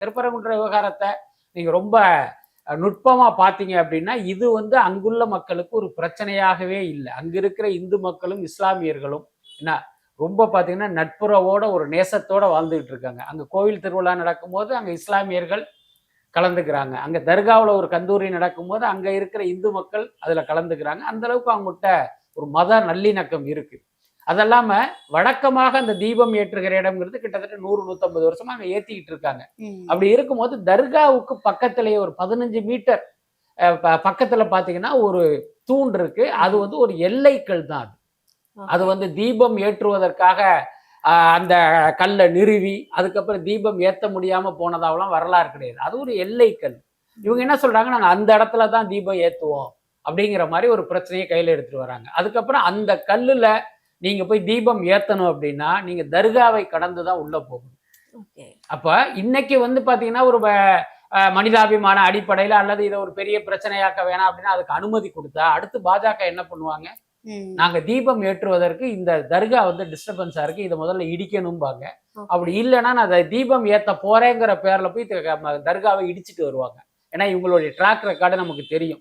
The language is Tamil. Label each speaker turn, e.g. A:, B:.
A: திருப்பரங்குன்ற விவகாரத்தை நீங்க ரொம்ப நுட்பமா பார்த்தீங்க அப்படின்னா, இது வந்து அங்குள்ள மக்களுக்கு ஒரு பிரச்சனையாகவே இல்ல. அங்க இருக்கிற இந்து மக்களும், இஸ்லாமியர்களும் என்ன ரொம்ப பார்த்தீங்கன்னா, நட்புறவோட ஒரு நேசத்தோட வாழ்ந்துகிட்டு இருக்காங்க. அங்க கோவில் திருவிழா நடக்கும்போது, அங்க இஸ்லாமியர்கள் கலந்துக்கிறாங்க. அங்க தர்காவுல ஒரு கந்தூரி நடக்கும்போது, அங்க இருக்கிற இந்து மக்கள் அதுல கலந்துக்கிறாங்க. அந்த அளவுக்கு அவங்ககிட்ட ஒரு மத நல்லிணக்கம் இருக்கு. அதல்லாம வழக்கமாக அந்த தீபம் ஏற்றுகிற இடம்ங்கிறது கிட்டத்தட்ட 100, 150 வருஷமா அங்க ஏத்திக்கிட்டு இருக்காங்க. அப்படி இருக்கும்போது தர்காவுக்கு பக்கத்திலேயே ஒரு 15 மீட்டர் பக்கத்துல பாத்தீங்கன்னா ஒரு தூண் இருக்கு. அது வந்து ஒரு எல்லைக்கல் தான் அது. அது வந்து தீபம் ஏற்றுவதற்காக அந்த கல்லை நிறுவி அதுக்கப்புறம் தீபம் ஏத்த முடியாம போனதாவெல்லாம் வரலாறு கிடையாது. அது ஒரு எல்லைக்கல். இவங்க என்ன சொல்றாங்க, நாங்க அந்த இடத்துல தான் தீபம் ஏத்துவோம் அப்படிங்கிற மாதிரி ஒரு பிரச்சனையை கையில எடுத்துட்டு வராங்க. அதுக்கப்புறம் அந்த கல்லுல நீங்க போய் தீபம் ஏத்தணும் அப்படின்னா நீங்க தர்காவை கடந்து தான் உள்ள போகணும். அப்ப இன்னைக்கு வந்து பாத்தீங்கன்னா ஒரு மனிதாபிமான அடிப்படையில அல்லது இதை ஒரு பெரிய பிரச்சனையாக்க வேணாம் அப்படின்னா அதுக்கு அனுமதி கொடுத்தா அடுத்து பாஜக என்ன பண்ணுவாங்க, நாங்க தீபம் ஏற்றுவதற்கு இந்த தர்கா வந்து டிஸ்டர்பன்ஸா இருக்கு, இதை முதல்ல இடிக்கணும்பாங்க. அப்படி இல்லைன்னா நான் அதை தீபம் ஏத்த போறேங்கிற பேர்ல போய் தர்காவை இடிச்சிட்டு வருவாங்க. ஏன்னா இவங்களுடைய ட்ராக் ரெக்கார்டு நமக்கு தெரியும்.